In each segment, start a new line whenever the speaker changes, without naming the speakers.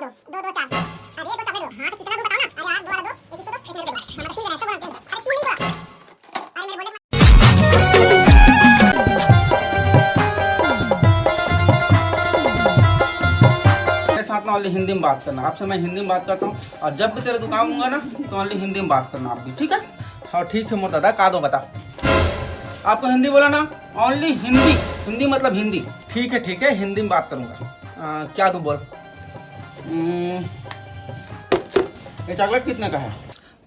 दो दो दो चार। अरे दो चॉकलेट दो। हाँ तो कितना दूं बताओ ना। अरे यार दो वाला दो, एक इसको दो, एक मेरे को दो। हाँ ठीक है ऐसा बोलते हैं। अरे तीन नहीं बोला। अरे मेरे बोले
मेरे साथ ना ओनली हिंदी में बात करना। आपसे मैं हिंदी में बात करता हूँ और जब भी तेरे दुकान आऊंगा ना तो ओनली हिंदी में बात करना आप भी, ठीक है? हाँ ठीक है मोर दादा, का दो बता। आपको हिंदी बोला ना, ओनली हिंदी। हिंदी मतलब हिंदी। ठीक है हिंदी में बात करूँगा। क्या दूँ बोल। ये चॉकलेट कितने का है?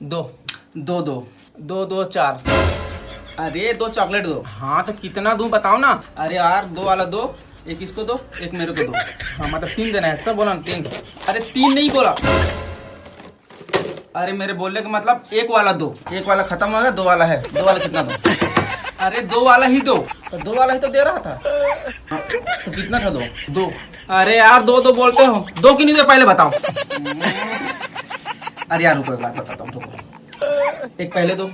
दो दो दो दो दो चार। अरे दो चॉकलेट दो। हाँ तो कितना दूं बताओ ना। अरे यार दो वाला दो, एक इसको दो, एक मेरे को दो। हाँ मतलब तीन देना है, सब बोला ना तीन। अरे तीन नहीं बोला। अरे मेरे बोलने का मतलब एक वाला दो, एक वाला खत्म हो गया, दो वाला है। दो वाला कितना दो? अरे दो वाला ही दो। तो दो वाला ही तो दे रहा था। हाँ, तो कितना था? दो दो। अरे यार दो दो बोलते हो, दो क्यों नहीं दे पहले बताओ। अरे यार रुको एक बात बताता हूँ, रुको। एक पहले दो,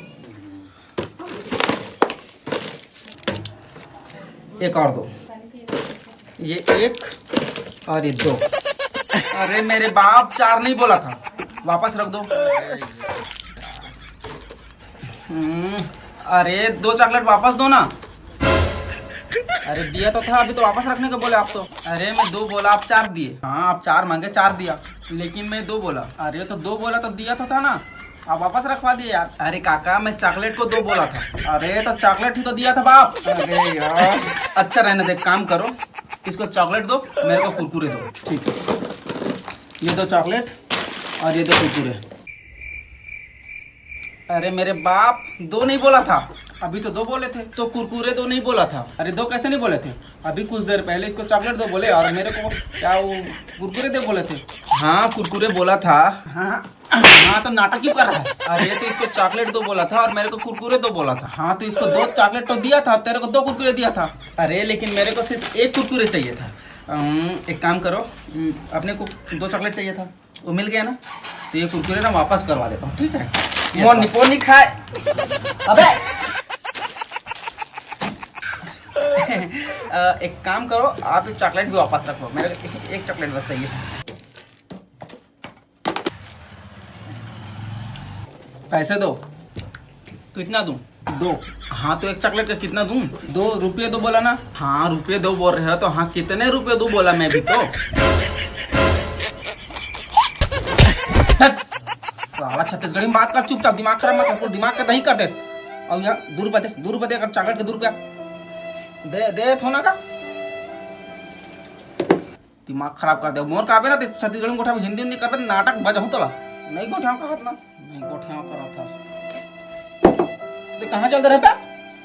एक और दो, ये एक और ये दो। अरे मेरे बाप चार नहीं बोला था, वापस रख दो। अरे दो चॉकलेट वापस दो ना। अरे दिया तो था, अभी तो वापस रखने का बोले आप तो। अरे मैं दो बोला, आप चार दिए। हाँ आप चार मांगे, चार दिया, लेकिन मैं दो बोला। अरे तो दो बोला तो दिया तो था ना, आप वापस रखवा दिए यार। अरे काका मैं चॉकलेट को दो बोला था। अरे तो चॉकलेट ही तो दिया था बाप। अरे यार अच्छा रहने दे, काम करो, इसको चॉकलेट दो, मेरे को कुरकुरे दो। ठीक है, ये दो चॉकलेट और ये दो कुरकुरे। अरे मेरे बाप दो नहीं बोला था, अभी तो दो बोले थे। तो कुरकुरे दो नहीं बोला था। अरे दो कैसे नहीं बोले थे? अभी कुछ देर पहले इसको चॉकलेट दो बोले और मेरे को क्या वो कुरकुरे दे बोले थे। हाँ कुरकुरे बोला था। हाँ तो नाटक क्यों कर रहा है? अरे तो इसको चॉकलेट दो बोला था और मेरे को कुरकुरे दो बोला था। हाँ तो इसको दो चॉकलेट तो दिया था, तेरे को दो कुरकुरे दिया था। अरे लेकिन मेरे को सिर्फ एक कुरकुरे चाहिए था। एक काम करो, अपने को दो चॉकलेट चाहिए था, वो मिल गया ना, तो ये कुरकुरे ना वापस करवा देता हूँ, ठीक है? मोनी पोनी खाए। अबे एक काम करो, आप इस चॉकलेट भी वापस रखो, मेरे एक चॉकलेट बस चाहिए। पैसे दो। कितना दूं? दो। हाँ तो एक चॉकलेट का कितना दूं? 2 रुपये दो बोला ना। हाँ रुपये दो बोल रहे हो तो हाँ कितने रुपये दो बोला मैं भी तो। साला छत्तीसगढ़ी में बात कर, चुपचाप, दिमाग खराब मत कर, दिमाग का दही कर दे। और यहाँ 2 रुपया दे, 2 रुपया दे, अगर चॉकलेट के 2 रुपया दे थोना का। दिमाग खराब कर दे मोर का ना, छत्तीसगढ़ी में गोठा हिंदी हिंदी कर दे, नाटक बजाऊं तो नहीं गोठा का हाथ ना, नहीं गोठा करा था। तो कहाँ चल रहे पे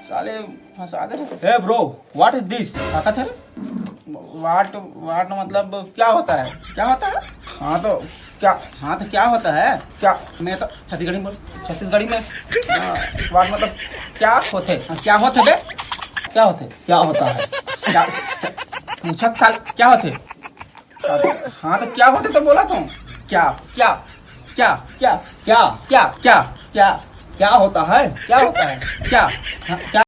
साले, फंसा दे रहे। Hey bro what is this? क्या थे? व्हाट व्हाट मतलब क्या होता है? क्या होता है? हाँ तो क्या, हाँ तो क्या होता है? क्या मैं तो छत्तीसगढ़ी में, छत्तीसगढ़ी में व्हाट मतलब क्या होते? क्या होते बे? क्या होते? क्या होता है? क्या पूछा साल क्या होते? हाँ तो क्या होते तो बोला था। क्या क्या क्या क्या क्या क्या क्या क्या क्या होता है? क्या होता है? क्या क्या